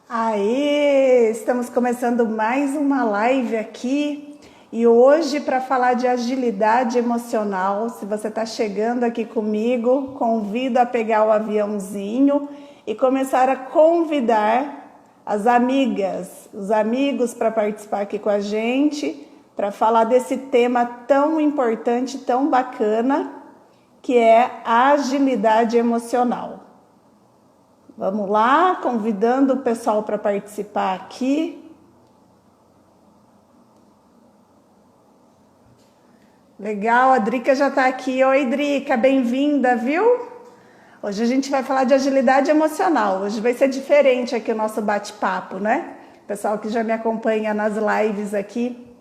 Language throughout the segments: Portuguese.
Aê! Estamos começando mais uma live aqui e hoje para falar de agilidade emocional. Se você está chegando aqui comigo, convido a pegar o aviãozinho e começar a convidar as amigas, os amigos para participar aqui com a gente, para falar desse tema tão importante, tão bacana, que é a agilidade emocional. Vamos lá, convidando o pessoal para participar aqui. Legal, a Drica já está aqui. Oi, Drica, bem-vinda, viu? Hoje a gente vai falar de agilidade emocional. Hoje vai ser diferente aqui o nosso bate-papo, né? O pessoal que já me acompanha nas lives aqui,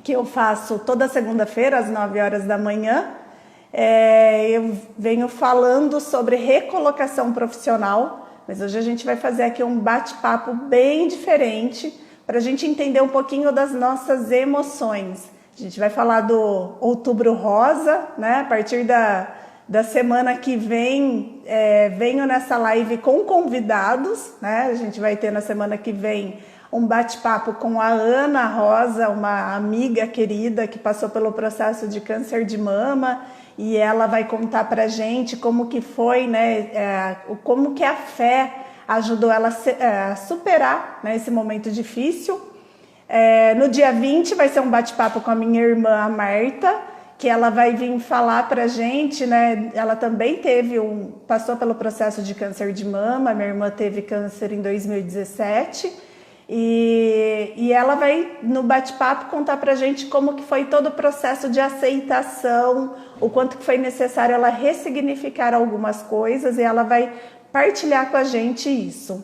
que eu faço toda segunda-feira, às 9 horas da manhã, eu venho falando sobre recolocação profissional. Mas hoje a gente vai fazer aqui um bate-papo bem diferente para a gente entender um pouquinho das nossas emoções. A gente vai falar do Outubro Rosa, né? A partir da semana que vem, venho nessa live com convidados, né? A gente vai ter na semana que vem um bate-papo com a Ana Rosa, uma amiga querida que passou pelo processo de câncer de mama, e ela vai contar pra gente como que foi, né, como que a fé ajudou ela a superar, né, esse momento difícil. No dia 20 vai ser um bate-papo com a minha irmã, a Marta, que ela vai vir falar pra gente, né, ela também passou pelo processo de câncer de mama, minha irmã teve câncer em 2017, e ela vai, no bate-papo, contar pra gente como que foi todo o processo de aceitação, o quanto que foi necessário ela ressignificar algumas coisas, e ela vai partilhar com a gente isso.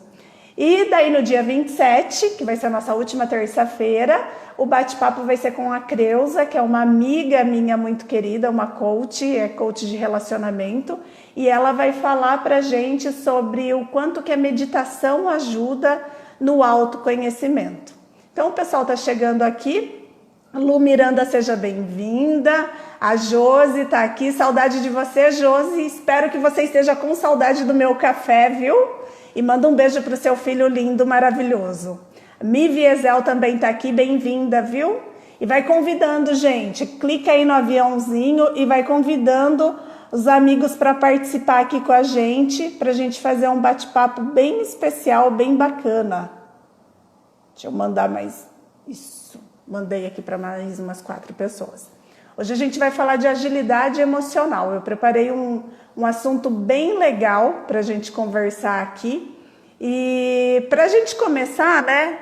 E daí no dia 27, que vai ser a nossa última terça-feira, o bate-papo vai ser com a Creuza, que é uma amiga minha muito querida, uma coach, coach de relacionamento, e ela vai falar pra gente sobre o quanto que a meditação ajuda no autoconhecimento. Então o pessoal está chegando aqui. Lu Miranda, seja bem-vinda. A Josi está aqui, saudade de você, Josi. Espero que você esteja com saudade do meu café, viu? E manda um beijo para o seu filho lindo, maravilhoso. Mi Viesel também está aqui, bem-vinda, viu? E vai convidando, gente, clica aí no aviãozinho e vai convidando os amigos para participar aqui com a gente, para a gente fazer um bate-papo bem especial, bem bacana. Deixa eu mandar mais isso. Mandei aqui para mais umas 4 pessoas. Hoje a gente vai falar de agilidade emocional. Eu preparei um assunto bem legal para a gente conversar aqui. E para a gente começar, né,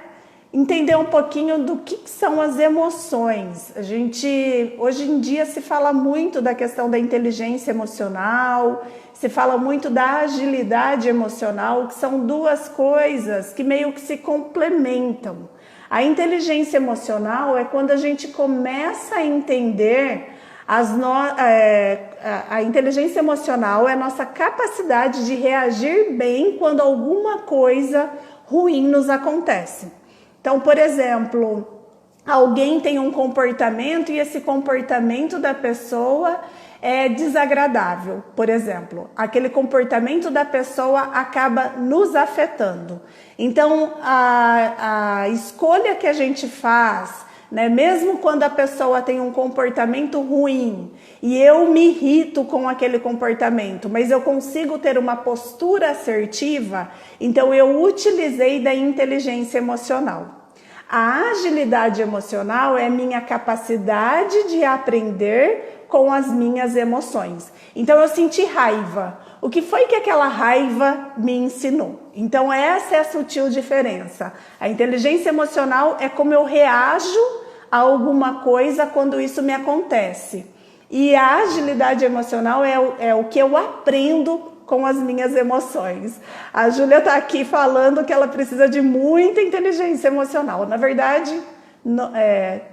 entender um pouquinho do que são as emoções. Hoje em dia se fala muito da questão da inteligência emocional, se fala muito da agilidade emocional, que são duas coisas que meio que se complementam. A inteligência emocional é quando a gente começa a entender a inteligência emocional é a nossa capacidade de reagir bem quando alguma coisa ruim nos acontece. Então, por exemplo, alguém tem um comportamento e esse comportamento da pessoa é desagradável. Por exemplo, aquele comportamento da pessoa acaba nos afetando. Então, a escolha que a gente faz, né, mesmo quando a pessoa tem um comportamento ruim e eu me irrito com aquele comportamento, mas eu consigo ter uma postura assertiva, então eu utilizei da inteligência emocional. A agilidade emocional é minha capacidade de aprender com as minhas emoções. Então eu senti raiva. O que foi que aquela raiva me ensinou? Então essa é a sutil diferença. A inteligência emocional é como eu reajo a alguma coisa quando isso me acontece. E a agilidade emocional é o que eu aprendo com as minhas emoções. A Júlia está aqui falando que ela precisa de muita inteligência emocional. Na verdade,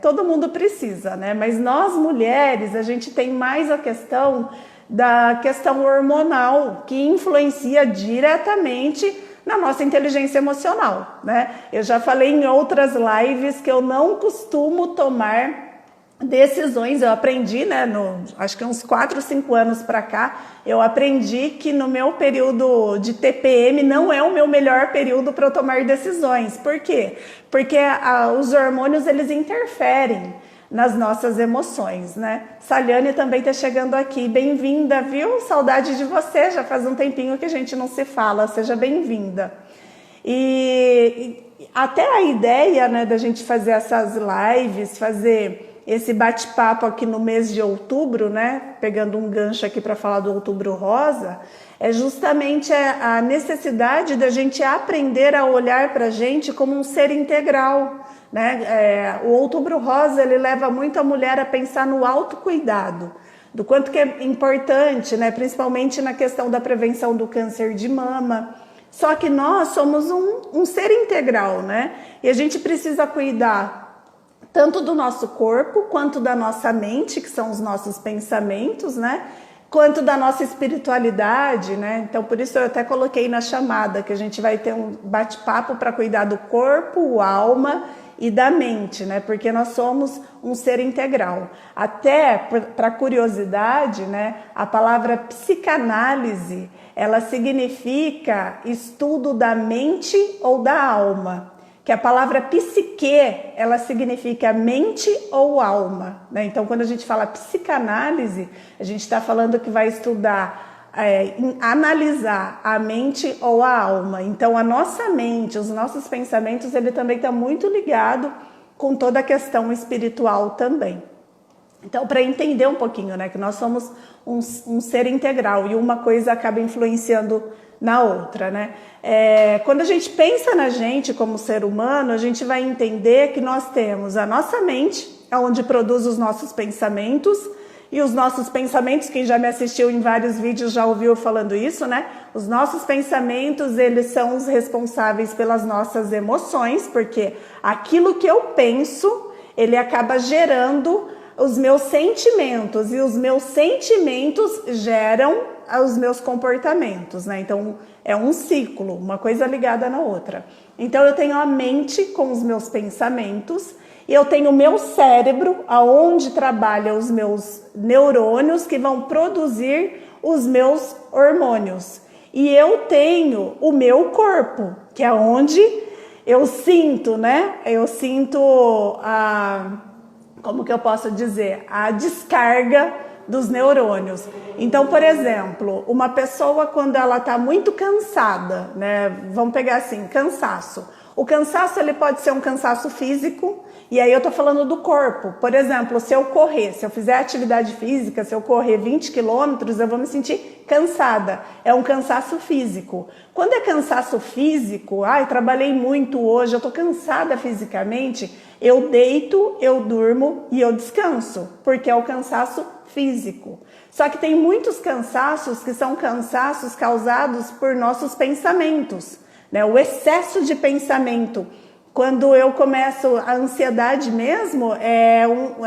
todo mundo precisa, né? Mas nós mulheres, a gente tem mais a questão da questão hormonal, que influencia diretamente na nossa inteligência emocional, né? Eu já falei em outras lives que eu não costumo tomar decisões. Eu aprendi, né, acho que uns 4, 5 anos para cá, eu aprendi que no meu período de TPM não é o meu melhor período para eu tomar decisões. Por quê? Porque os hormônios, eles interferem nas nossas emoções, né? Saliane também tá chegando aqui, bem-vinda, viu? Saudade de você, já faz um tempinho que a gente não se fala, seja bem-vinda. E até a ideia, né, da gente fazer essas lives, fazer esse bate-papo aqui no mês de outubro, né, pegando um gancho aqui para falar do Outubro Rosa, é justamente a necessidade da gente aprender a olhar para a gente como um ser integral, né? O Outubro Rosa, ele leva muito a mulher a pensar no autocuidado, do quanto que é importante, né, principalmente na questão da prevenção do câncer de mama. Só que nós somos um ser integral, né? E a gente precisa cuidar tanto do nosso corpo, quanto da nossa mente, que são os nossos pensamentos, né? Quanto da nossa espiritualidade, né? Então, por isso eu até coloquei na chamada que a gente vai ter um bate-papo para cuidar do corpo, alma e da mente, né? Porque nós somos um ser integral. Até para curiosidade, né? A palavra psicanálise, ela significa estudo da mente ou da alma. Que a palavra psique, ela significa mente ou alma, né? Então, quando a gente fala psicanálise, a gente está falando que vai estudar, analisar a mente ou a alma. Então, a nossa mente, os nossos pensamentos, ele também está muito ligado com toda a questão espiritual também. Então, para entender um pouquinho, né, que nós somos um ser integral e uma coisa acaba influenciando na outra, né? Quando a gente pensa na gente como ser humano, a gente vai entender que nós temos a nossa mente, onde produz os nossos pensamentos, e os nossos pensamentos, quem já me assistiu em vários vídeos já ouviu falando isso, né? Os nossos pensamentos, eles são os responsáveis pelas nossas emoções, porque aquilo que eu penso, ele acaba gerando os meus sentimentos, e os meus sentimentos geram os meus comportamentos, né? Então, é um ciclo, uma coisa ligada na outra. Então, eu tenho a mente com os meus pensamentos, e eu tenho o meu cérebro, aonde trabalham os meus neurônios, que vão produzir os meus hormônios. E eu tenho o meu corpo, que é onde eu sinto, né? Eu sinto como que eu posso dizer? A descarga dos neurônios. Então, por exemplo, uma pessoa quando ela está muito cansada, né? Vamos pegar assim, cansaço. O cansaço, ele pode ser um cansaço físico, e aí eu tô falando do corpo. Por exemplo, se eu correr, se eu fizer atividade física, se eu correr 20 quilômetros, eu vou me sentir cansada. É um cansaço físico. Quando é cansaço físico, trabalhei muito hoje, eu tô cansada fisicamente, eu deito, eu durmo e eu descanso, porque é o cansaço físico. Só que tem muitos cansaços que são cansaços causados por nossos pensamentos, né? O excesso de pensamento. Quando eu começo, a ansiedade mesmo é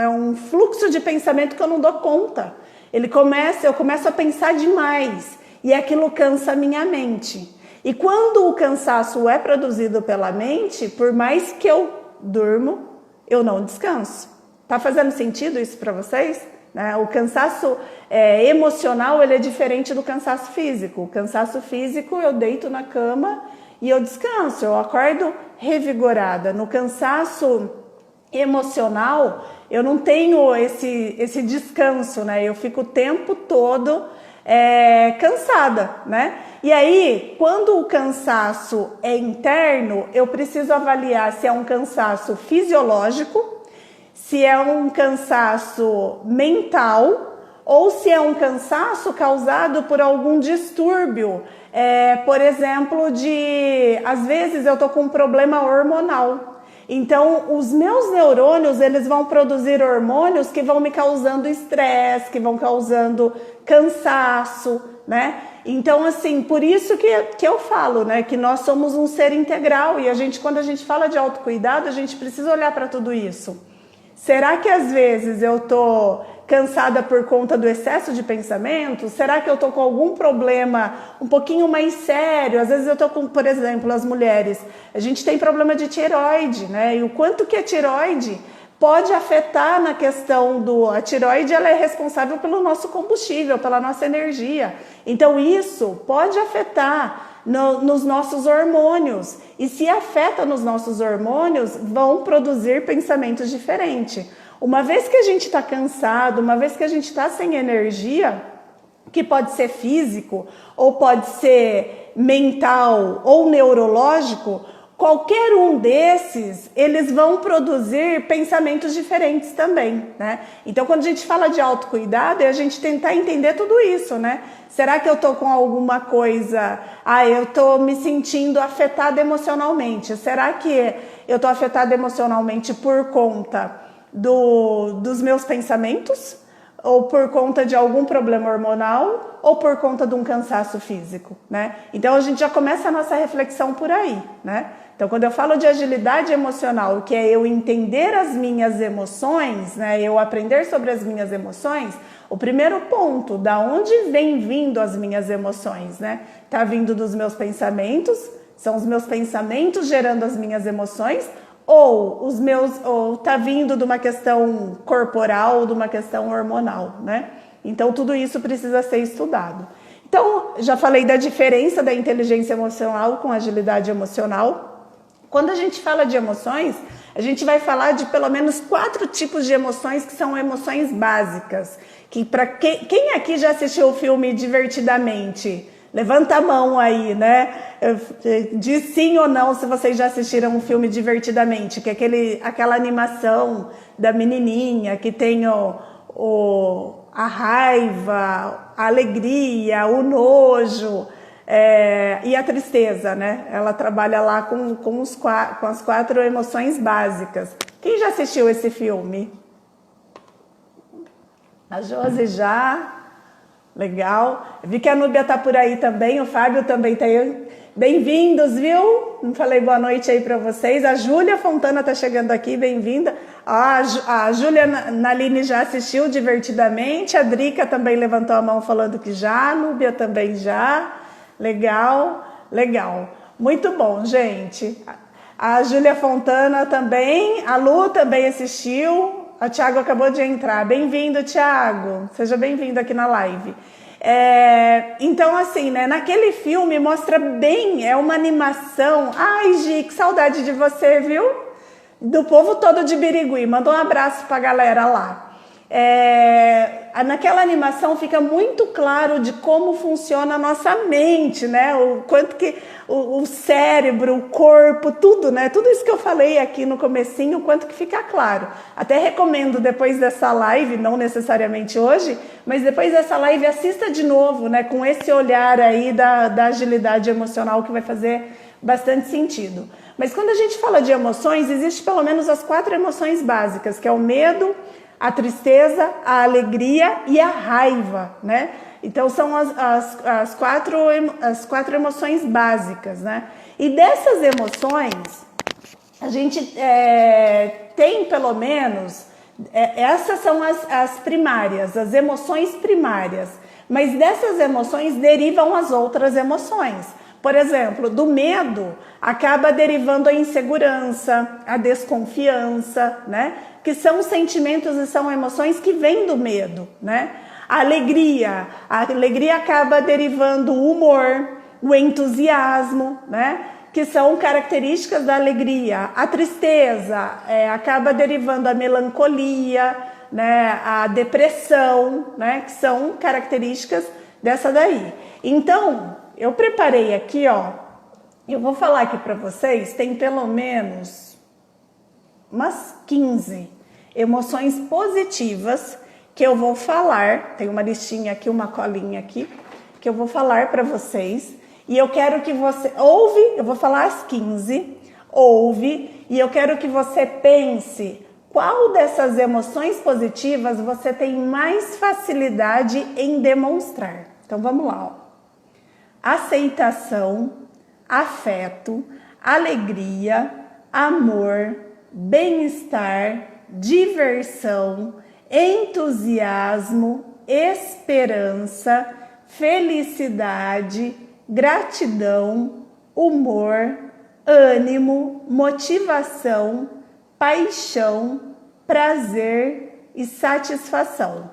um fluxo de pensamento que eu não dou conta. Eu começo a pensar demais e aquilo cansa a minha mente. E quando o cansaço é produzido pela mente, por mais que eu durmo, eu não descanso. Tá fazendo sentido isso para vocês? Né? O cansaço emocional, ele é diferente do cansaço físico. O cansaço físico, eu deito na cama e eu descanso, eu acordo revigorada. No cansaço emocional, eu não tenho esse descanso, né? Eu fico o tempo todo cansada, né? E aí, quando o cansaço é interno, eu preciso avaliar se é um cansaço fisiológico, se é um cansaço mental, ou se é um cansaço causado por algum distúrbio. Por exemplo, às vezes eu tô com um problema hormonal. Então, os meus neurônios, eles vão produzir hormônios que vão me causando estresse, que vão causando cansaço, né? Então, assim, por isso que eu falo, né, que nós somos um ser integral, e quando a gente fala de autocuidado, a gente precisa olhar para tudo isso. Será que às vezes eu tô cansada por conta do excesso de pensamento? Será que eu tô com algum problema um pouquinho mais sério? Às vezes eu tô com, por exemplo, as mulheres, a gente tem problema de tireoide, né? E o quanto que a tireoide pode afetar na questão a tireoide, ela é responsável pelo nosso combustível, pela nossa energia. Então isso pode afetar nos nossos hormônios. E se afeta nos nossos hormônios, vão produzir pensamentos diferentes. Uma vez que a gente está cansado, uma vez que a gente está sem energia, que pode ser físico, ou pode ser mental ou neurológico, qualquer um desses, eles vão produzir pensamentos diferentes também, né? Então, quando a gente fala de autocuidado, é a gente tentar entender tudo isso, né? Será que eu tô com alguma coisa... eu tô me sentindo afetada emocionalmente. Será que eu tô afetada emocionalmente por conta dos meus pensamentos? Ou por conta de algum problema hormonal, ou por conta de um cansaço físico, né? Então a gente já começa a nossa reflexão por aí, né? Então quando eu falo de agilidade emocional, que é eu entender as minhas emoções, né? Eu aprender sobre as minhas emoções, o primeiro ponto, da onde vem vindo as minhas emoções, né? Tá vindo dos meus pensamentos, são os meus pensamentos gerando as minhas emoções, ou tá vindo de uma questão corporal, de uma questão hormonal, né? Então tudo isso precisa ser estudado. Então, já falei da diferença da inteligência emocional com agilidade emocional. Quando a gente fala de emoções, a gente vai falar de pelo menos 4 tipos de emoções que são emoções básicas. Que para quem aqui já assistiu o filme Divertidamente? Levanta a mão aí, né? Diz sim ou não se vocês já assistiram um filme Divertidamente, que é aquela animação da menininha que tem a raiva, a alegria, o nojo e a tristeza, né? Ela trabalha lá com as 4 emoções básicas. Quem já assistiu esse filme? A Josi já... Legal. Vi que a Núbia tá por aí também, o Fábio também tá aí. Bem-vindos, viu? Não falei boa noite aí para vocês. A Júlia Fontana tá chegando aqui, bem-vinda. A Júlia Naline já assistiu Divertidamente. A Drica também levantou a mão falando que já. A Núbia também já. Legal, legal. Muito bom, gente. A Júlia Fontana também. A Lu também assistiu. O Thiago acabou de entrar. Bem-vindo, Thiago. Seja bem-vindo aqui na live. Então, assim, né? Naquele filme mostra bem, é uma animação. Ai, Gi, que saudade de você, viu? Do povo todo de Birigui. Manda um abraço pra galera lá. Naquela animação fica muito claro de como funciona a nossa mente, né? O quanto que o cérebro, o corpo, tudo, né? Tudo isso que eu falei aqui no comecinho, o quanto que fica claro. Até recomendo depois dessa live, não necessariamente hoje, mas depois dessa live assista de novo, né? Com esse olhar aí da agilidade emocional que vai fazer bastante sentido. Mas quando a gente fala de emoções, existe pelo menos as 4 emoções básicas, que é o medo, a tristeza, a alegria e a raiva, né? Então são as quatro emoções básicas, né? E dessas emoções, a gente tem pelo menos, essas são as primárias, as emoções primárias. Mas dessas emoções derivam as outras emoções. Por exemplo, do medo acaba derivando a insegurança, a desconfiança, né? Que são sentimentos e são emoções que vêm do medo, né? A alegria acaba derivando o humor, o entusiasmo, né? Que são características da alegria. A tristeza acaba derivando a melancolia, né? A depressão, né? Que são características dessa daí. Então, eu preparei aqui, ó. Eu vou falar aqui para vocês, tem pelo menos umas 15 emoções positivas que eu vou falar. Tem uma listinha aqui, uma colinha aqui, que eu vou falar para vocês. E eu quero que você ouve, eu vou falar as 15, ouve, e eu quero que você pense qual dessas emoções positivas você tem mais facilidade em demonstrar. Então vamos lá, ó. Aceitação, afeto, alegria, amor, bem-estar, diversão, entusiasmo, esperança, felicidade, gratidão, humor, ânimo, motivação, paixão, prazer e satisfação.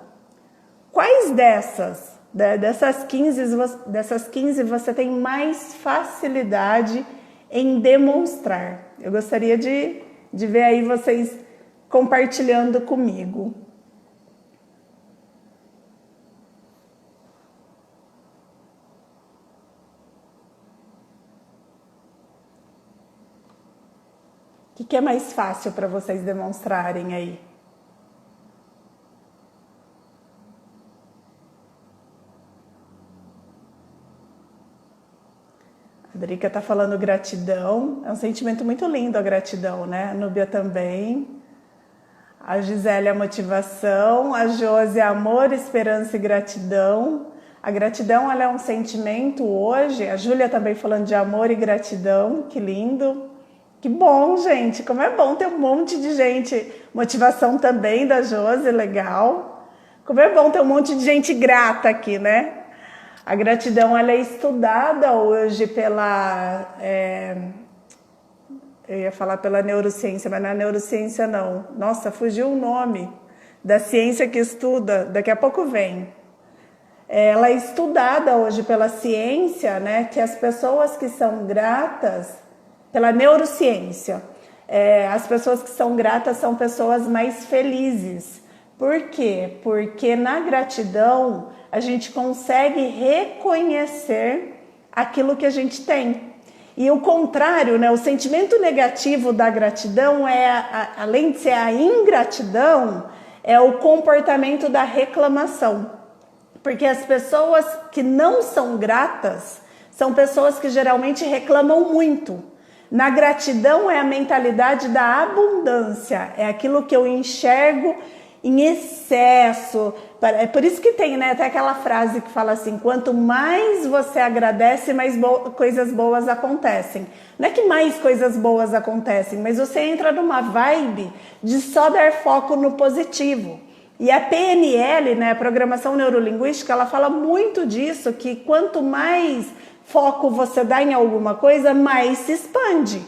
Quais dessas 15 você tem mais facilidade em demonstrar? Eu gostaria de ver aí vocês compartilhando comigo. O que é mais fácil para vocês demonstrarem aí? A Drica está falando gratidão. É um sentimento muito lindo a gratidão, né? A Núbia também. A Gisele, a motivação. A Josi, amor, esperança e gratidão. A gratidão, ela é um sentimento hoje. A Júlia também falando de amor e gratidão. Que lindo. Que bom, gente. Como é bom ter um monte de gente. Motivação também da Josi, legal. Como é bom ter um monte de gente grata aqui, né? A gratidão, ela é estudada hoje pela... eu ia falar pela neurociência, mas não é neurociência, não. Nossa, fugiu o nome da ciência que estuda. Daqui a pouco vem. Ela é estudada hoje pela ciência, né? Que as pessoas que são gratas... Pela neurociência, as pessoas que são gratas são pessoas mais felizes. Por quê? Porque na gratidão a gente consegue reconhecer aquilo que a gente tem. E o contrário, né? O sentimento negativo da gratidão além de ser a ingratidão, é o comportamento da reclamação. Porque as pessoas que não são gratas são pessoas que geralmente reclamam muito. Na gratidão é a mentalidade da abundância, é aquilo que eu enxergo em excesso. É por isso que tem, né, até aquela frase que fala assim, quanto mais você agradece, mais coisas boas acontecem. Não é que mais coisas boas acontecem, mas você entra numa vibe de só dar foco no positivo. E a PNL, né, a Programação Neurolinguística, ela fala muito disso, que quanto mais foco você dá em alguma coisa, mais se expande.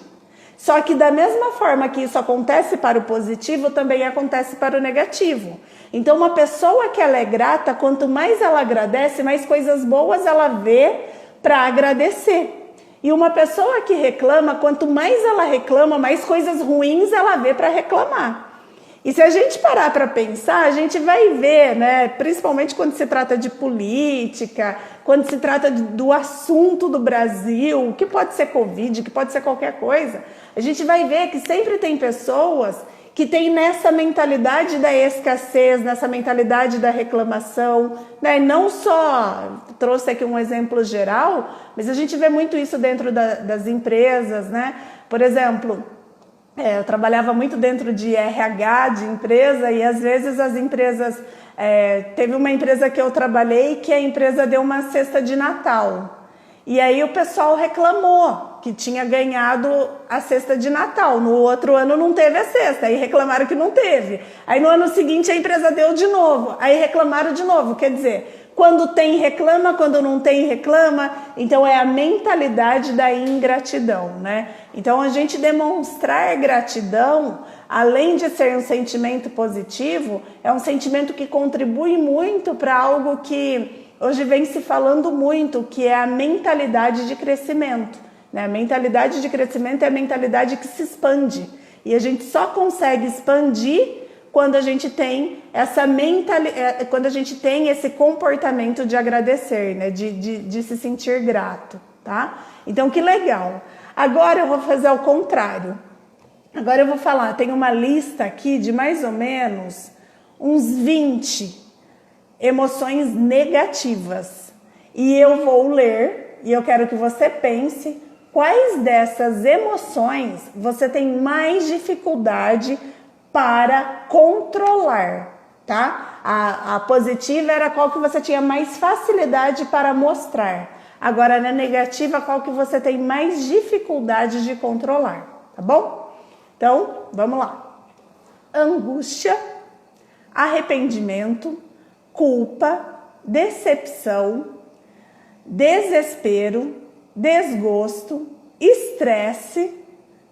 Só que da mesma forma que isso acontece para o positivo, também acontece para o negativo. Então uma pessoa que ela é grata, quanto mais ela agradece, mais coisas boas ela vê para agradecer. E uma pessoa que reclama, quanto mais ela reclama, mais coisas ruins ela vê para reclamar. E se a gente parar para pensar, a gente vai ver, né, principalmente quando se trata de política, quando se trata do assunto do Brasil, que pode ser Covid, que pode ser qualquer coisa, a gente vai ver que sempre tem pessoas que têm nessa mentalidade da escassez, nessa mentalidade da reclamação, né? Não só, trouxe aqui um exemplo geral, mas a gente vê muito isso dentro das empresas, né? Por exemplo... eu trabalhava muito dentro de RH, de empresa, e às vezes as empresas... teve uma empresa que eu trabalhei que a empresa deu uma cesta de Natal. E aí o pessoal reclamou que tinha ganhado a cesta de Natal. No outro ano não teve a cesta, aí reclamaram que não teve. Aí no ano seguinte a empresa deu de novo, aí reclamaram de novo. Quer dizer, quando tem reclama, quando não tem reclama. Então é a mentalidade da ingratidão, né? Então a gente demonstrar gratidão, além de ser um sentimento positivo, é um sentimento que contribui muito para algo que hoje vem se falando muito, que é a mentalidade de crescimento, né? A mentalidade de crescimento é a mentalidade que se expande. E a gente só consegue expandir quando a gente tem quando a gente tem esse comportamento de agradecer, né? De se sentir grato, tá? Então, que legal. Agora eu vou fazer ao contrário. Agora eu vou falar, tem uma lista aqui de mais ou menos uns 20 emoções negativas. E eu vou ler e eu quero que você pense quais dessas emoções você tem mais dificuldade para controlar, tá? A positiva era qual que você tinha mais facilidade para mostrar. Agora, na negativa, qual que você tem mais dificuldade de controlar, tá bom? Então, vamos lá. Angústia, arrependimento, culpa, decepção, desespero, desgosto, estresse,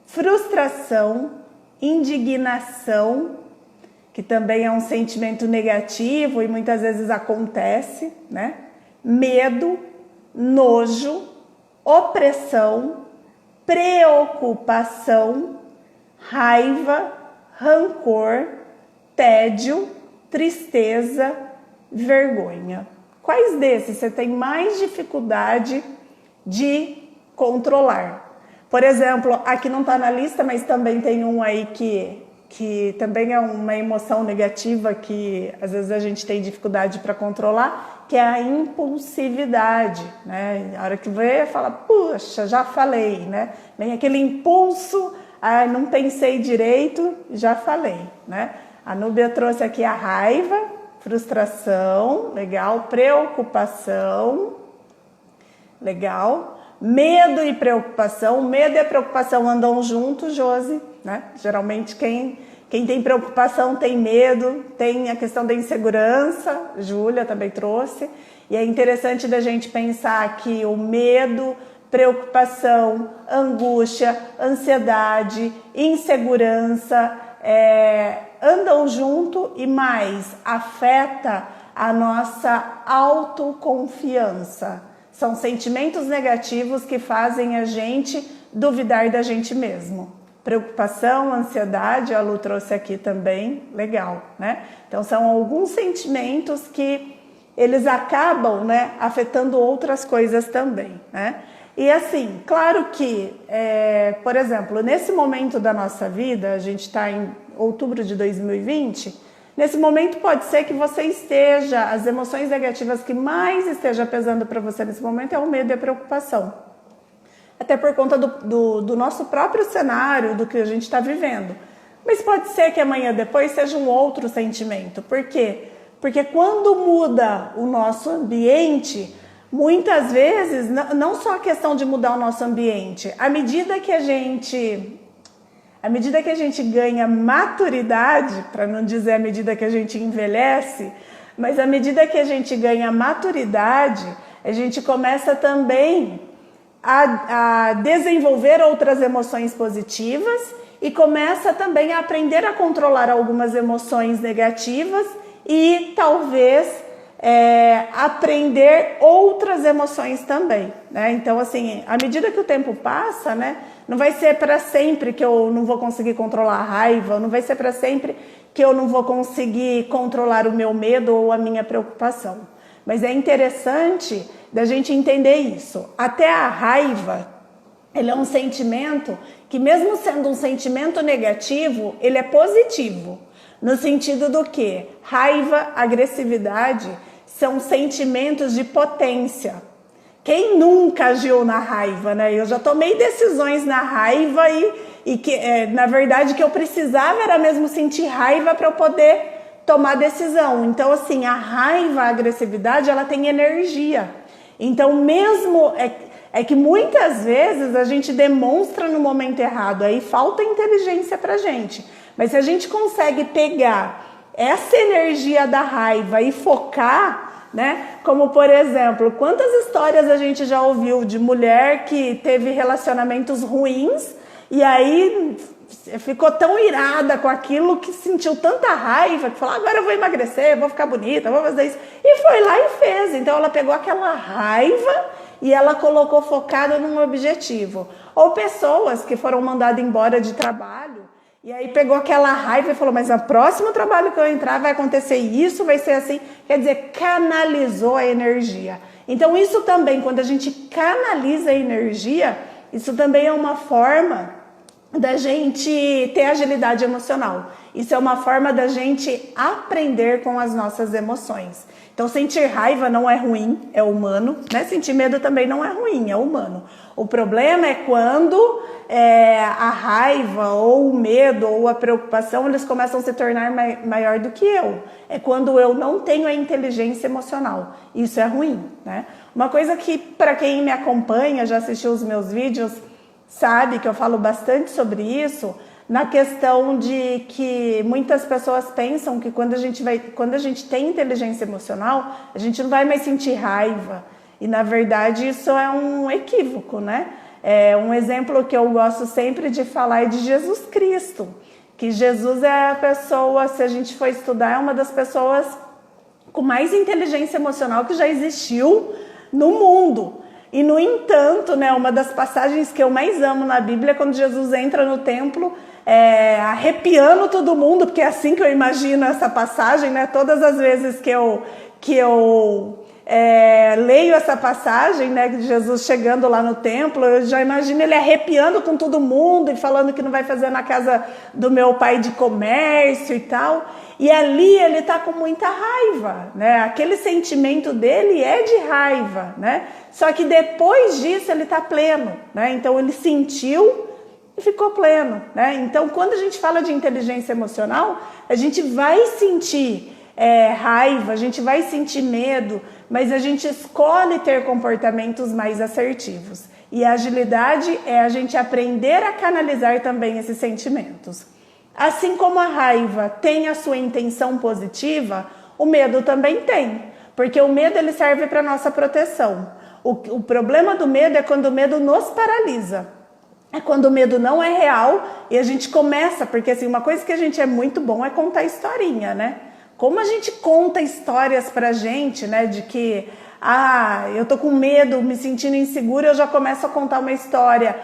frustração, indignação, que também é um sentimento negativo e muitas vezes acontece, né? Medo, nojo, opressão, preocupação, raiva, rancor, tédio, tristeza, vergonha. Quais desses você tem mais dificuldade de controlar? Por exemplo, aqui não está na lista, mas também tem um aí que também é uma emoção negativa que às vezes a gente tem dificuldade para controlar, que é a impulsividade, né? A hora que vê, fala, puxa, já falei, né? Vem aquele impulso, não pensei direito, já falei, né? A Núbia trouxe aqui a raiva, frustração, legal, preocupação, legal, medo e preocupação. Medo e preocupação andam juntos, Josi, né? Geralmente quem tem preocupação tem medo, tem a questão da insegurança, Júlia também trouxe. E é interessante da gente pensar que o medo, preocupação, angústia, ansiedade, insegurança andam junto e mais afeta a nossa autoconfiança. São sentimentos negativos que fazem a gente duvidar da gente mesmo. Preocupação, ansiedade, a Lu trouxe aqui também, legal, né? Então são alguns sentimentos que eles acabam, né, afetando outras coisas também, né? E assim, claro que, por exemplo, nesse momento da nossa vida, a gente está em outubro de 2020, nesse momento pode ser que você esteja, as emoções negativas que mais esteja pesando para você nesse momento é o medo e a preocupação. Até por conta do nosso próprio cenário, do que a gente está vivendo. Mas pode ser que amanhã depois seja um outro sentimento. Por quê? Porque quando muda o nosso ambiente, muitas vezes, não só a questão de mudar o nosso ambiente, à medida que a gente ganha maturidade, para não dizer à medida que a gente envelhece, mas à medida que a gente ganha maturidade, a gente começa também a desenvolver outras emoções positivas e começa também a aprender a controlar algumas emoções negativas e talvez aprender outras emoções também, né? Então, assim, à medida que o tempo passa, né, não vai ser para sempre que eu não vou conseguir controlar a raiva, não vai ser para sempre que eu não vou conseguir controlar o meu medo ou a minha preocupação. Mas é interessante da gente entender isso. Até a raiva, ele é um sentimento que, mesmo sendo um sentimento negativo, ele é positivo. No sentido do que? Raiva, agressividade são sentimentos de potência. Quem nunca agiu na raiva, né? Eu já tomei decisões na raiva e que, na verdade, que eu precisava era mesmo sentir raiva para eu poder tomar decisão. Então, assim, a raiva, a agressividade, ela tem energia. Então, mesmo é que muitas vezes a gente demonstra no momento errado, aí falta inteligência pra gente. Mas se a gente consegue pegar essa energia da raiva e focar, né? Como, por exemplo, quantas histórias a gente já ouviu de mulher que teve relacionamentos ruins e aí ficou tão irada com aquilo que sentiu tanta raiva que falou, agora eu vou emagrecer, vou ficar bonita, vou fazer isso. E foi lá e fez. Então ela pegou aquela raiva e ela colocou focada num objetivo. Ou pessoas que foram mandadas embora de trabalho e aí pegou aquela raiva e falou, mas no próximo trabalho que eu entrar vai acontecer isso, vai ser assim. Quer dizer, canalizou a energia. Então isso também, quando a gente canaliza a energia, isso também é uma forma da gente ter agilidade emocional. Isso é uma forma da gente aprender com as nossas emoções. Então, sentir raiva não é ruim, é humano, né? Sentir medo também não é ruim, é humano. O problema é quando a raiva ou o medo ou a preocupação, eles começam a se tornar maior do que eu. É quando eu não tenho a inteligência emocional. Isso é ruim, né? Uma coisa que, para quem me acompanha, já assistiu os meus vídeos, sabe que eu falo bastante sobre isso, na questão de que muitas pessoas pensam que quando a gente tem inteligência emocional, a gente não vai mais sentir raiva. E na verdade isso é um equívoco, né? Um exemplo que eu gosto sempre de falar é de Jesus Cristo, que Jesus é a pessoa, se a gente for estudar, é uma das pessoas com mais inteligência emocional que já existiu no mundo. E, no entanto, né, uma das passagens que eu mais amo na Bíblia é quando Jesus entra no templo, arrepiando todo mundo, porque é assim que eu imagino essa passagem, né? Todas as vezes que eu leio essa passagem, né, de Jesus chegando lá no templo, eu já imagino ele arrepiando com todo mundo e falando que não vai fazer na casa do meu pai de comércio e tal. E ali ele está com muita raiva, né? Aquele sentimento dele é de raiva, né? Só que depois disso ele está pleno, né? Então ele sentiu e ficou pleno, né? Então quando a gente fala de inteligência emocional, a gente vai sentir raiva, a gente vai sentir medo, mas a gente escolhe ter comportamentos mais assertivos. E a agilidade é a gente aprender a canalizar também esses sentimentos. Assim como a raiva tem a sua intenção positiva, o medo também tem, porque o medo ele serve para nossa proteção. O problema do medo é quando o medo nos paralisa. É quando o medo não é real e a gente começa, porque assim, uma coisa que a gente é muito bom é contar historinha, né? Como a gente conta histórias pra gente, né, de que, eu tô com medo, me sentindo insegura, eu já começo a contar uma história.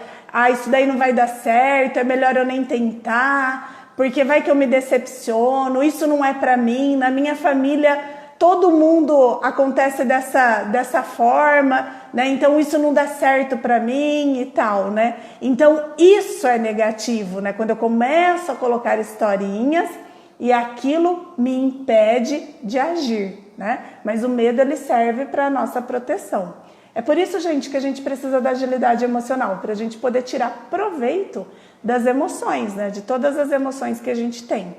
Isso daí não vai dar certo, é melhor eu nem tentar, porque vai que eu me decepciono, isso não é pra mim, na minha família todo mundo acontece dessa forma, né, então isso não dá certo pra mim e tal, né. Então isso é negativo, né, quando eu começo a colocar historinhas, e aquilo me impede de agir, né? Mas o medo ele serve para a nossa proteção. É por isso, gente, que a gente precisa da agilidade emocional, para a gente poder tirar proveito das emoções, né? De todas as emoções que a gente tem.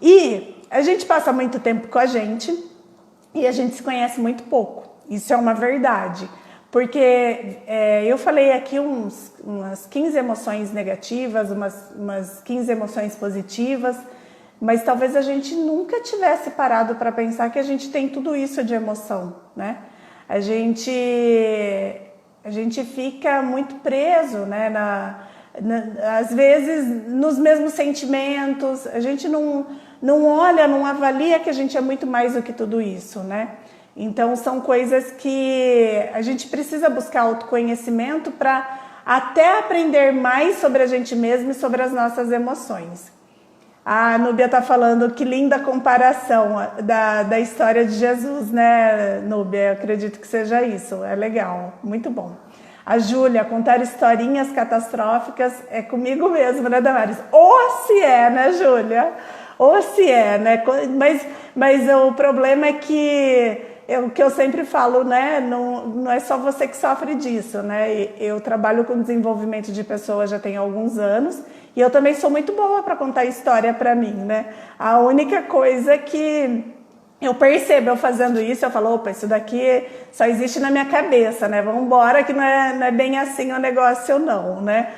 E a gente passa muito tempo com a gente e a gente se conhece muito pouco. Isso é uma verdade. Porque eu falei aqui umas 15 emoções negativas, umas 15 emoções positivas, mas talvez a gente nunca tivesse parado para pensar que a gente tem tudo isso de emoção, né? A gente fica muito preso, né? Às vezes nos mesmos sentimentos, a gente não olha, não avalia que a gente é muito mais do que tudo isso, né? Então são coisas que a gente precisa buscar autoconhecimento para até aprender mais sobre a gente mesmo e sobre as nossas emoções. A Núbia tá falando que linda comparação da história de Jesus, né, Núbia? Eu acredito que seja isso, é legal, muito bom. A Júlia, contar historinhas catastróficas é comigo mesmo, né, Damares? Ou se é, né, Júlia? Ou se é, né? Mas o problema é que o que eu sempre falo, né? Não é só você que sofre disso, né? Eu trabalho com desenvolvimento de pessoas já tem alguns anos e eu também sou muito boa para contar história para mim, né? A única coisa que eu percebo eu fazendo isso, eu falo, opa, isso daqui só existe na minha cabeça, né? Vamos embora que não é bem assim o negócio não, né?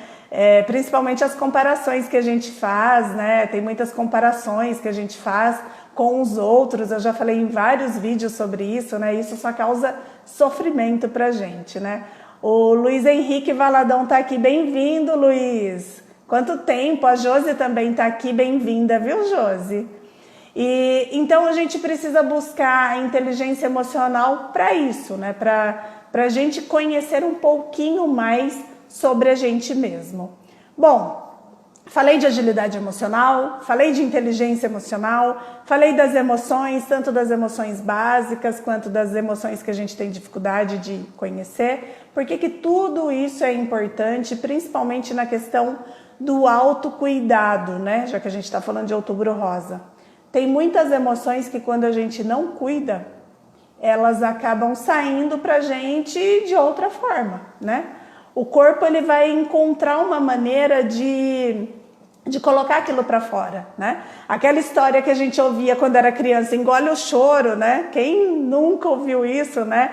Principalmente as comparações que a gente faz, né? Tem muitas comparações que a gente faz com os outros, eu já falei em vários vídeos sobre isso, né? Isso só causa sofrimento pra gente, né? O Luiz Henrique Valadão tá aqui, bem-vindo, Luiz! Quanto tempo, a Josi também tá aqui, bem-vinda, viu, Josi? E então a gente precisa buscar a inteligência emocional para isso, né? Para a gente conhecer um pouquinho mais sobre a gente mesmo. Bom, falei de agilidade emocional, falei de inteligência emocional, falei das emoções, tanto das emoções básicas quanto das emoções que a gente tem dificuldade de conhecer. Por que tudo isso é importante, principalmente na questão do autocuidado, né? Já que a gente está falando de Outubro Rosa. Tem muitas emoções que quando a gente não cuida, elas acabam saindo pra gente de outra forma, né? O corpo ele vai encontrar uma maneira de colocar aquilo para fora, né? Aquela história que a gente ouvia quando era criança, engole o choro, né? Quem nunca ouviu isso, né?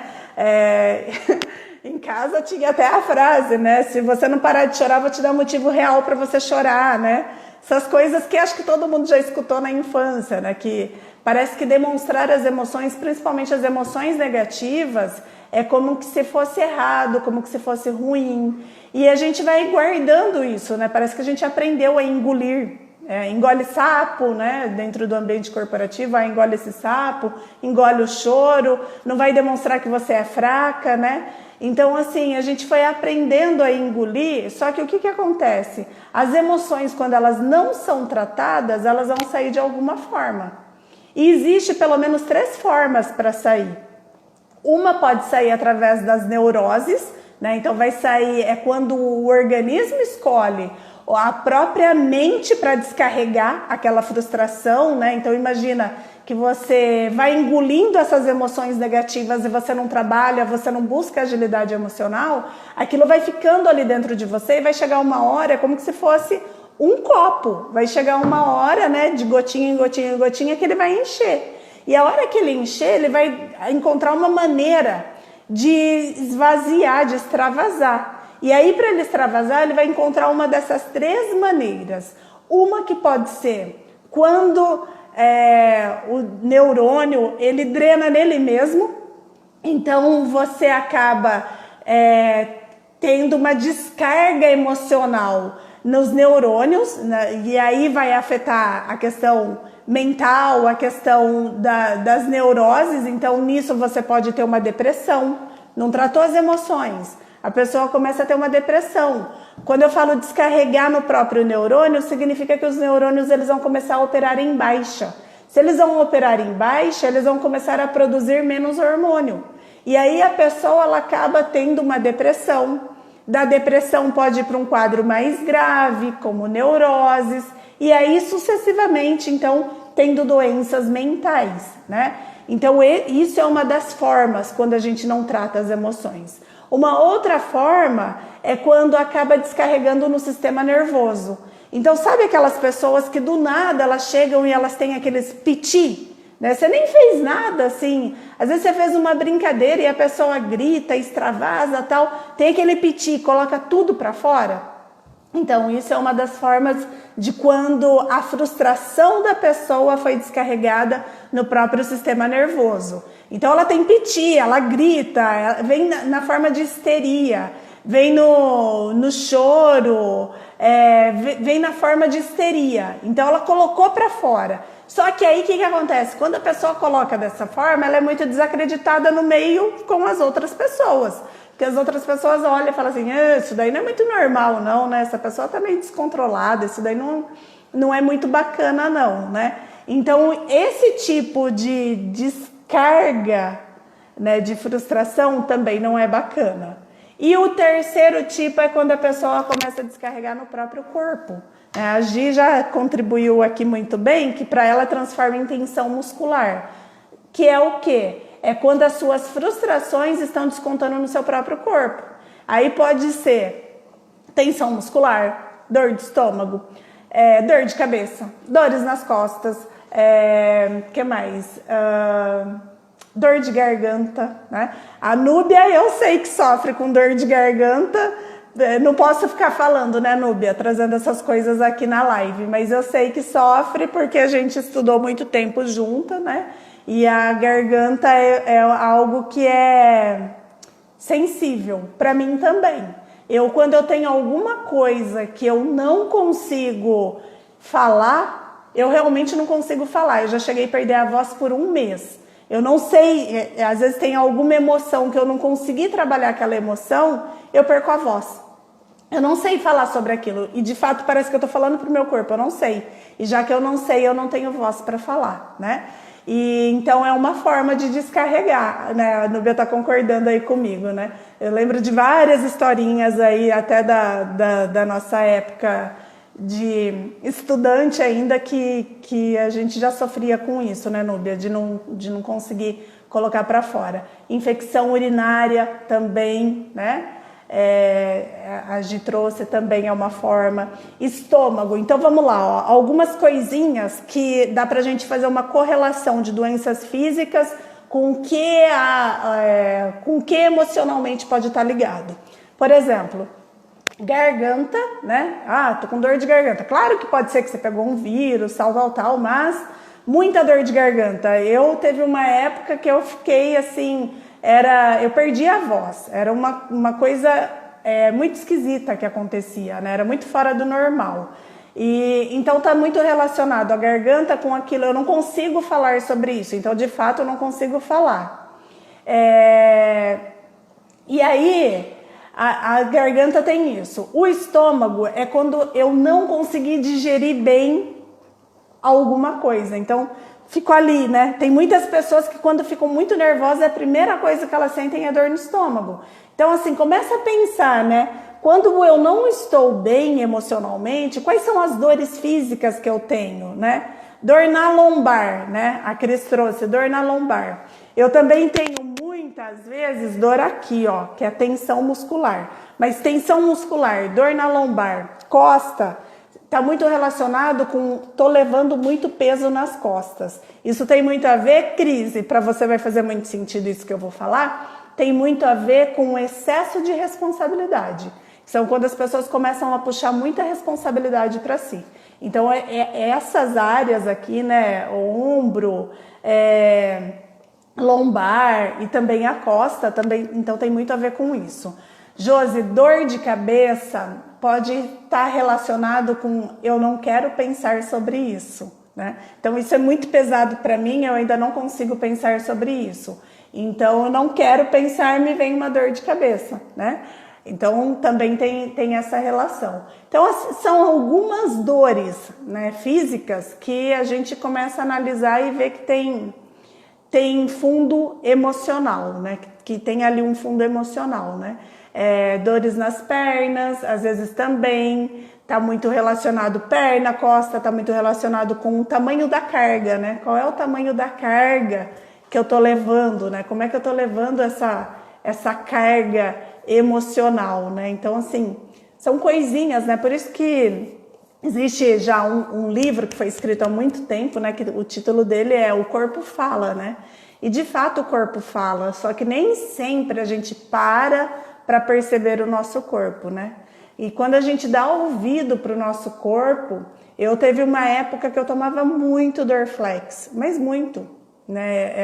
Em casa tinha até a frase, né? Se você não parar de chorar, vou te dar um motivo real para você chorar, né? Essas coisas que acho que todo mundo já escutou na infância, né? Que parece que demonstrar as emoções, principalmente as emoções negativas, é como se fosse errado, como se fosse ruim. E a gente vai guardando isso, né? Parece que a gente aprendeu a engolir, engole sapo, né, dentro do ambiente corporativo, engole esse sapo, engole o choro, não vai demonstrar que você é fraca, né? Então, assim, a gente foi aprendendo a engolir, só que o que acontece? As emoções, quando elas não são tratadas, elas vão sair de alguma forma. E existe pelo menos 3 formas para sair. Uma pode sair através das neuroses, né? Então vai sair, quando o organismo escolhe a própria mente para descarregar aquela frustração, né? Então imagina que você vai engolindo essas emoções negativas e você não trabalha, você não busca agilidade emocional, aquilo vai ficando ali dentro de você e vai chegar uma hora, como se fosse um copo, vai chegar uma hora, né, de gotinha em gotinha em gotinha, que ele vai encher. E a hora que ele encher, ele vai encontrar uma maneira de esvaziar, de extravasar. E aí, para ele extravasar, ele vai encontrar uma dessas 3 maneiras. Uma que pode ser quando o neurônio, ele drena nele mesmo, então você acaba tendo uma descarga emocional nos neurônios, né? E aí vai afetar a questão mental, a questão das neuroses. Então nisso você pode ter uma depressão, não tratou as emoções, a pessoa começa a ter uma depressão. Quando eu falo descarregar no próprio neurônio, significa que os neurônios eles vão começar a operar em baixa. Se eles vão operar em baixa, eles vão começar a produzir menos hormônio. E aí a pessoa ela acaba tendo uma depressão. Da depressão pode ir para um quadro mais grave, como neuroses, e aí sucessivamente, então, tendo doenças mentais, né? Então, isso é uma das formas quando a gente não trata as emoções. Uma outra forma é quando acaba descarregando no sistema nervoso. Então, sabe aquelas pessoas que do nada elas chegam e elas têm aqueles piti? Né? Você nem fez nada, assim, às vezes você fez uma brincadeira e a pessoa grita, extravasa, tal, tem aquele piti, coloca tudo para fora. Então isso é uma das formas de quando a frustração da pessoa foi descarregada no próprio sistema nervoso. Então ela tem piti, ela grita, ela vem na forma de histeria, vem no choro, vem na forma de histeria. Então ela colocou para fora. Só que aí o que acontece? Quando a pessoa coloca dessa forma, ela é muito desacreditada no meio com as outras pessoas. Porque as outras pessoas olham e falam assim, isso daí não é muito normal não, né? Essa pessoa tá meio descontrolada, isso daí não é muito bacana não, né? Então esse tipo de descarga, né, de frustração também não é bacana. E o terceiro tipo é quando a pessoa começa a descarregar no próprio corpo. A Gi já contribuiu aqui muito bem, que para ela transforma em tensão muscular. Que é o quê? É quando as suas frustrações estão descontando no seu próprio corpo. Aí pode ser tensão muscular, dor de estômago, dor de cabeça, dores nas costas, que mais? Dor de garganta, né? A Núbia eu sei que sofre com dor de garganta. Não posso ficar falando, né, Núbia, trazendo essas coisas aqui na live, mas eu sei que sofre porque a gente estudou muito tempo junta, né? E a garganta é algo que é sensível, para mim também. Quando eu tenho alguma coisa que eu não consigo falar, eu realmente não consigo falar. Eu já cheguei a perder a voz por 1 mês. Eu não sei, às vezes tem alguma emoção que eu não consegui trabalhar aquela emoção, eu perco a voz. Eu não sei falar sobre aquilo e de fato parece que eu tô falando pro meu corpo, eu não sei. E já que eu não sei, eu não tenho voz para falar, né? E então é uma forma de descarregar, né? A Núbia tá concordando aí comigo, né? Eu lembro de várias historinhas aí, até da nossa época de estudante ainda, que a gente já sofria com isso, né, Núbia? De não conseguir colocar para fora. Infecção urinária também, né? A Gi trouxe também é uma forma. Estômago, então vamos lá, ó, algumas coisinhas que dá pra gente fazer uma correlação de doenças físicas com o que emocionalmente pode estar ligado. Por exemplo, garganta, né? Tô com dor de garganta. Claro que pode ser que você pegou um vírus, tal, mas muita dor de garganta. Teve uma época que eu fiquei assim, eu perdi a voz, era uma coisa muito esquisita que acontecia, né? Era muito fora do normal. E então está muito relacionado a garganta com aquilo. Eu não consigo falar sobre isso, então de fato eu não consigo falar. E aí a garganta tem isso. O estômago é quando eu não consegui digerir bem alguma coisa. Então fico ali, né? Tem muitas pessoas que quando ficam muito nervosas, a primeira coisa que elas sentem é dor no estômago. Então assim, começa a pensar, né? Quando eu não estou bem emocionalmente, quais são as dores físicas que eu tenho, né? Dor na lombar, né? A Cris trouxe, dor na lombar. Eu também tenho muitas vezes dor aqui, ó, que é tensão muscular. Mas tensão muscular, dor na lombar, costa, tá muito relacionado com tô levando muito peso nas costas. Isso tem muito a ver, Cris, e para você vai fazer muito sentido isso que eu vou falar, tem muito a ver com excesso de responsabilidade. São quando as pessoas começam a puxar muita responsabilidade para si. Então, essas áreas aqui, né, o ombro, lombar e também a costa, também, então tem muito a ver com isso. Josi, dor de cabeça pode estar relacionado com eu não quero pensar sobre isso, né? Então, isso é muito pesado para mim, eu ainda não consigo pensar sobre isso. Então, eu não quero pensar, me vem uma dor de cabeça, né? Então, também tem essa relação. Então, são algumas dores, né, físicas que a gente começa a analisar e ver que tem fundo emocional, né? Que tem ali um fundo emocional, né? Dores nas pernas, às vezes também está muito relacionado perna, costa, está muito relacionado com o tamanho da carga, né? Qual é o tamanho da carga que eu tô levando, né? Como é que eu tô levando essa carga emocional, né? Então, assim, são coisinhas, né? Por isso que existe já um livro que foi escrito há muito tempo, né? Que o título dele é O Corpo Fala, né? E de fato o corpo fala, só que nem sempre a gente para perceber o nosso corpo, né? E quando a gente dá ouvido para o nosso corpo, eu teve uma época que eu tomava muito Dorflex, mas muito, né?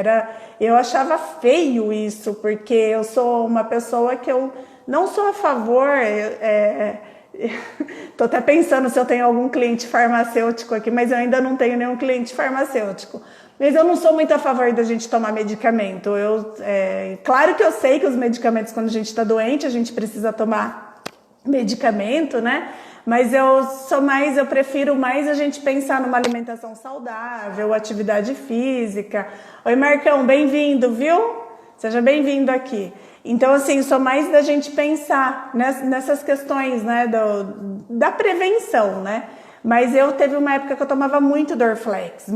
Eu achava feio isso, porque eu sou uma pessoa que eu não sou a favor, tô até pensando se eu tenho algum cliente farmacêutico aqui, mas eu ainda não tenho nenhum cliente farmacêutico. Mas eu não sou muito a favor da gente tomar medicamento. Claro que eu sei que os medicamentos, quando a gente está doente, a gente precisa tomar medicamento, né? Mas eu prefiro mais a gente pensar numa alimentação saudável, atividade física. Oi, Marcão, bem-vindo, viu? Seja bem-vindo aqui. Então, assim, sou mais da gente pensar nessas questões, né, da prevenção, né? Mas eu teve uma época que eu tomava muito Dorflex,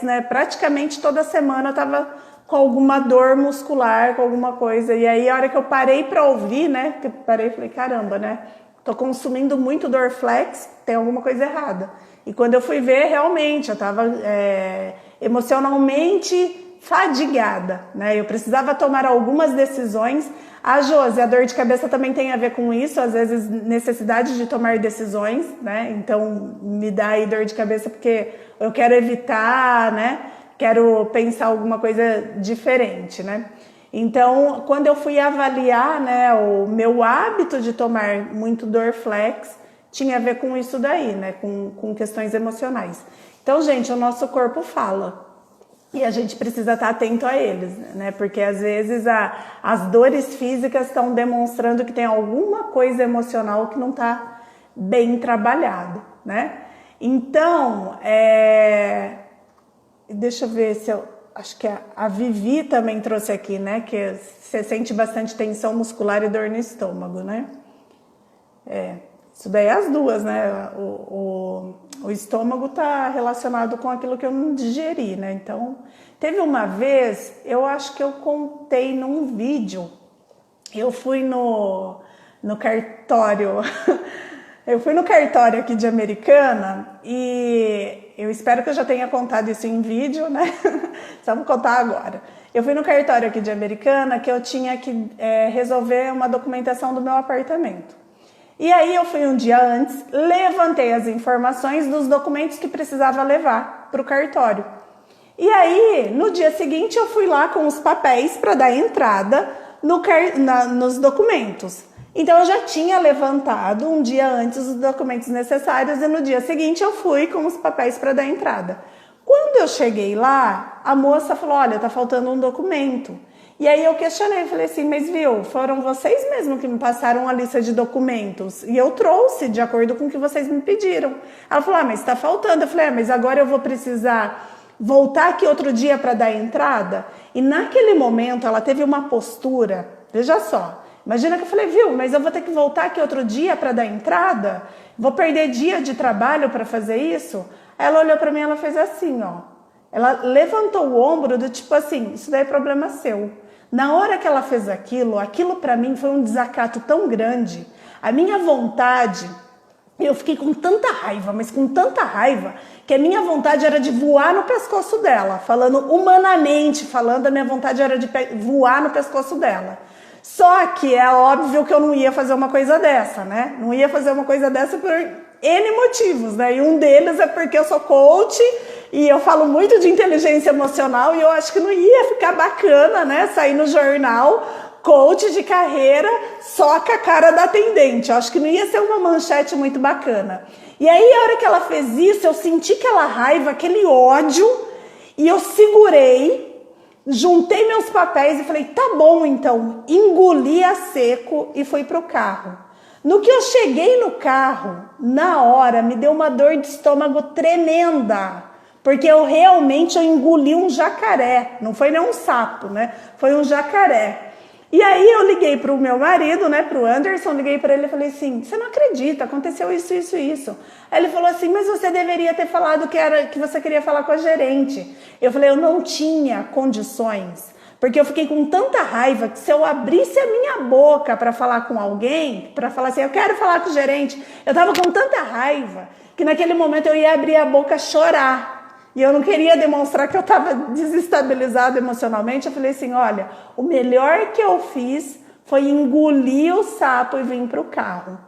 né? Praticamente toda semana eu tava com alguma dor muscular, com alguma coisa. E aí, a hora que eu parei para ouvir, né? Que eu parei e falei, caramba, né? Tô consumindo muito Dorflex, tem alguma coisa errada. E quando eu fui ver, realmente, eu tava emocionalmente fadigada, né? Eu precisava tomar algumas decisões. Josi, a dor de cabeça também tem a ver com isso, às vezes necessidade de tomar decisões, né? Então me dá aí dor de cabeça porque eu quero evitar, né? Quero pensar alguma coisa diferente, né? Então, quando eu fui avaliar, né, o meu hábito de tomar muito Dorflex, tinha a ver com isso daí, né? Com questões emocionais. Então, gente, o nosso corpo fala. E a gente precisa estar atento a eles, né? Porque às vezes as dores físicas estão demonstrando que tem alguma coisa emocional que não está bem trabalhado, né? Então, deixa eu ver se acho que a Vivi também trouxe aqui, né? Que você sente bastante tensão muscular e dor no estômago, né? Isso daí é as duas, né? O estômago está relacionado com aquilo que eu não digeri, né? Então, teve uma vez, eu acho que eu contei num vídeo, eu fui no cartório, eu fui no cartório aqui de Americana e eu espero que eu já tenha contado isso em vídeo, né? Só vou contar agora. Eu fui no cartório aqui de Americana que eu tinha que resolver uma documentação do meu apartamento. E aí eu fui um dia antes, levantei as informações dos documentos que precisava levar para o cartório. E aí, no dia seguinte, eu fui lá com os papéis para dar entrada nos documentos. Então eu já tinha levantado um dia antes os documentos necessários e no dia seguinte eu fui com os papéis para dar entrada. Quando eu cheguei lá, a moça falou, olha, tá faltando um documento. E aí eu questionei, falei assim, mas viu, foram vocês mesmo que me passaram a lista de documentos e eu trouxe de acordo com o que vocês me pediram. Ela falou, mas tá faltando. Eu falei, mas agora eu vou precisar voltar aqui outro dia para dar entrada? E naquele momento ela teve uma postura, veja só, imagina que eu falei, viu, mas eu vou ter que voltar aqui outro dia para dar entrada? Vou perder dia de trabalho para fazer isso? Ela olhou para mim e ela fez assim, ó. Ela levantou o ombro do tipo assim, isso daí é problema seu. Na hora que ela fez aquilo para mim foi um desacato tão grande. A minha vontade, eu fiquei com tanta raiva, mas com tanta raiva, que a minha vontade era de voar no pescoço dela. Falando humanamente, falando, a minha vontade era de voar no pescoço dela. Só que é óbvio que eu não ia fazer uma coisa dessa, né? Não ia fazer uma coisa dessa por N motivos, né? E um deles é porque eu sou coach e eu falo muito de inteligência emocional e eu acho que não ia ficar bacana, né? Sair no jornal, coach de carreira, só com a cara da atendente. Eu acho que não ia ser uma manchete muito bacana. E aí, a hora que ela fez isso, eu senti aquela raiva, aquele ódio, e eu segurei, juntei meus papéis e falei, tá bom então, engoli a seco e fui pro carro. No que eu cheguei no carro, na hora, me deu uma dor de estômago tremenda, porque eu engoli um jacaré, não foi nem um sapo, né? Foi um jacaré. E aí eu liguei para o meu marido, né, para o Anderson, liguei para ele e falei assim, você não acredita, aconteceu isso, isso, isso. Aí ele falou assim, mas você deveria ter falado que você queria falar com a gerente. Eu falei, eu não tinha condições, porque eu fiquei com tanta raiva que se eu abrisse a minha boca para falar com alguém, para falar assim, eu quero falar com o gerente, eu estava com tanta raiva que naquele momento eu ia abrir a boca a chorar. E eu não queria demonstrar que eu estava desestabilizada emocionalmente. Eu falei assim, olha, o melhor que eu fiz foi engolir o sapo e vir para o carro.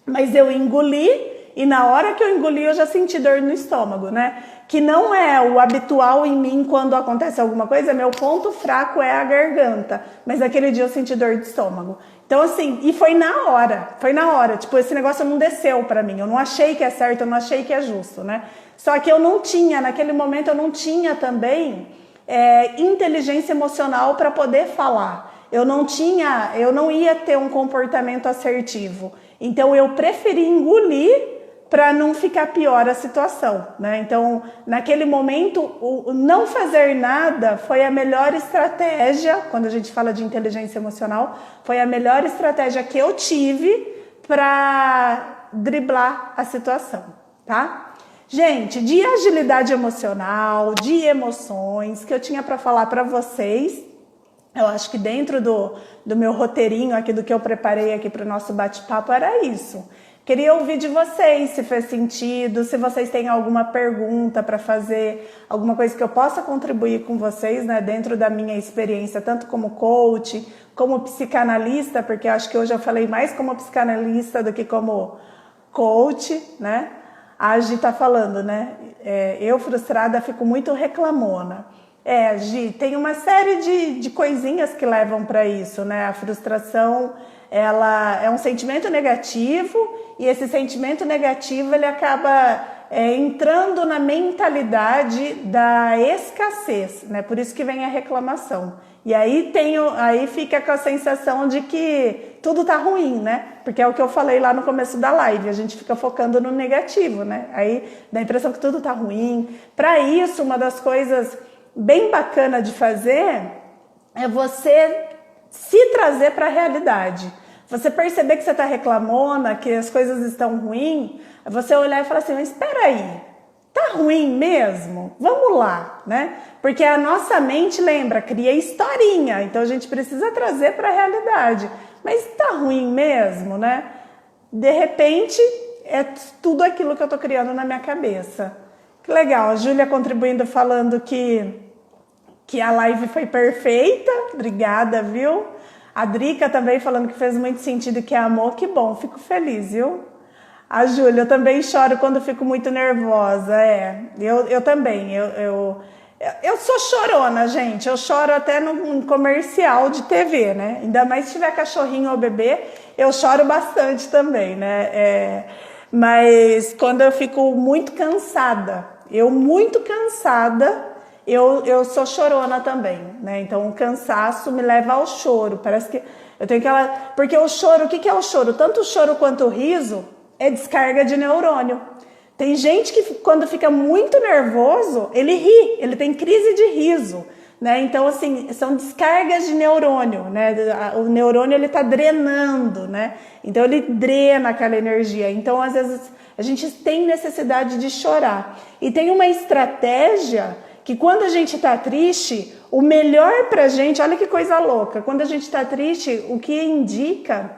Mas eu engoli e na hora que eu engoli eu já senti dor no estômago, né? Que não é o habitual em mim quando acontece alguma coisa, meu ponto fraco é a garganta. Mas naquele dia eu senti dor de estômago. Então assim, e foi na hora, tipo, esse negócio não desceu para mim. Eu não achei que é certo, eu não achei que é justo, né? Só que eu não tinha, naquele momento eu não tinha também inteligência emocional para poder falar. Eu não ia ter um comportamento assertivo. Então eu preferi engolir para não ficar pior a situação, né? Então, naquele momento, o não fazer nada foi a melhor estratégia, quando a gente fala de inteligência emocional, foi a melhor estratégia que eu tive para driblar a situação, tá? Gente, de agilidade emocional, de emoções, que eu tinha para falar para vocês, eu acho que dentro do meu roteirinho aqui, do que eu preparei aqui para o nosso bate-papo, era isso. Queria ouvir de vocês se fez sentido, se vocês têm alguma pergunta para fazer, alguma coisa que eu possa contribuir com vocês, né, dentro da minha experiência, tanto como coach, como psicanalista, porque eu acho que hoje eu falei mais como psicanalista do que como coach, né? A Gi tá falando, né? Eu frustrada fico muito reclamona. Gi, tem uma série de coisinhas que levam para isso, né? A frustração, ela é um sentimento negativo e esse sentimento negativo ele acaba entrando na mentalidade da escassez, né? Por isso que vem a reclamação. E aí fica com a sensação de que tudo tá ruim, né? Porque é o que eu falei lá no começo da live, a gente fica focando no negativo, né? Aí dá a impressão que tudo tá ruim. Para isso, uma das coisas bem bacana de fazer é você se trazer para a realidade. Você perceber que você está reclamona, que as coisas estão ruins, é você olhar e falar assim, mas espera aí, tá ruim mesmo? Vamos lá, né? Porque a nossa mente, lembra, cria historinha, então a gente precisa trazer para a realidade. Mas tá ruim mesmo, né? De repente, é tudo aquilo que eu tô criando na minha cabeça. Que legal, a Júlia contribuindo, falando que a live foi perfeita, obrigada, viu? A Drica também falando que fez muito sentido, que amor, que bom, fico feliz, viu? A Júlia, eu também choro quando fico muito nervosa, eu também, Eu sou chorona, gente. Eu choro até num comercial de TV, né? Ainda mais se tiver cachorrinho ou bebê, eu choro bastante também, né? Mas quando eu fico muito cansada, eu sou chorona também, né? Então o cansaço me leva ao choro. Parece que eu tenho aquela... Porque o choro, o que é o choro? Tanto o choro quanto o riso é descarga de neurônio. Tem gente que quando fica muito nervoso, ele ri, ele tem crise de riso, né? Então, assim, são descargas de neurônio, né? O neurônio, ele tá drenando, né? Então, ele drena aquela energia. Então, às vezes, a gente tem necessidade de chorar. E tem uma estratégia que quando a gente tá triste, o melhor pra gente, olha que coisa louca, quando a gente tá triste, o que indica,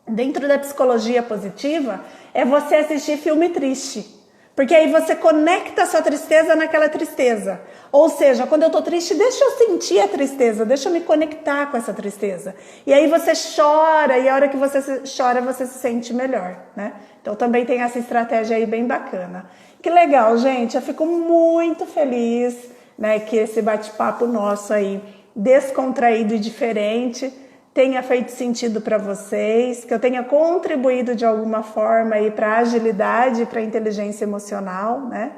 dentro da psicologia positiva, é você assistir filme triste. Porque aí você conecta a sua tristeza naquela tristeza. Ou seja, quando eu tô triste, deixa eu sentir a tristeza, deixa eu me conectar com essa tristeza. E aí você chora, e a hora que você chora, você se sente melhor, né? Então também tem essa estratégia aí bem bacana. Que legal, gente. Eu fico muito feliz, né, que esse bate-papo nosso aí, descontraído e diferente, tenha feito sentido para vocês, que eu tenha contribuído de alguma forma aí para a agilidade e para a inteligência emocional, né?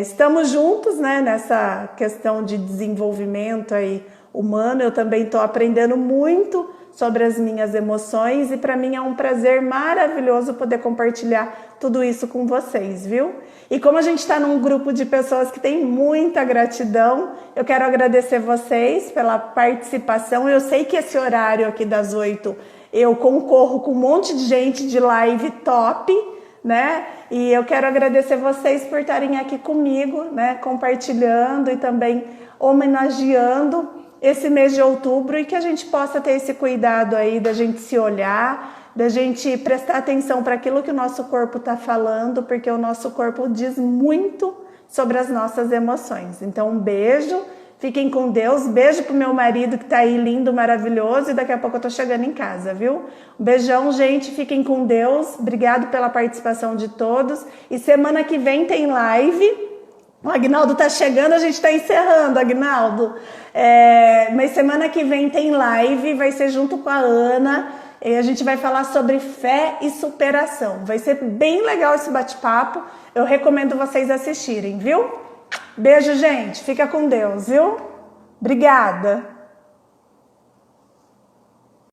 Estamos juntos, né, nessa questão de desenvolvimento aí humano. Eu também estou aprendendo muito sobre as minhas emoções e para mim é um prazer maravilhoso poder compartilhar tudo isso com vocês, viu? E como a gente está num grupo de pessoas que tem muita gratidão, eu quero agradecer vocês pela participação. Eu sei que esse horário aqui das 8 eu concorro com um monte de gente de live top, né? E eu quero agradecer vocês por estarem aqui comigo, né? Compartilhando e também homenageando esse mês de outubro e que a gente possa ter esse cuidado aí da gente se olhar, da gente prestar atenção para aquilo que o nosso corpo está falando, porque o nosso corpo diz muito sobre as nossas emoções. Então, um beijo, fiquem com Deus, beijo pro meu marido que tá aí lindo, maravilhoso, e daqui a pouco eu tô chegando em casa, viu? Um beijão, gente, fiquem com Deus, obrigado pela participação de todos, e semana que vem tem live. O Agnaldo tá chegando, a gente tá encerrando, Agnaldo. Mas semana que vem tem live, vai ser junto com a Ana, e a gente vai falar sobre fé e superação. Vai ser bem legal esse bate-papo, eu recomendo vocês assistirem, viu? Beijo, gente, fica com Deus, viu? Obrigada!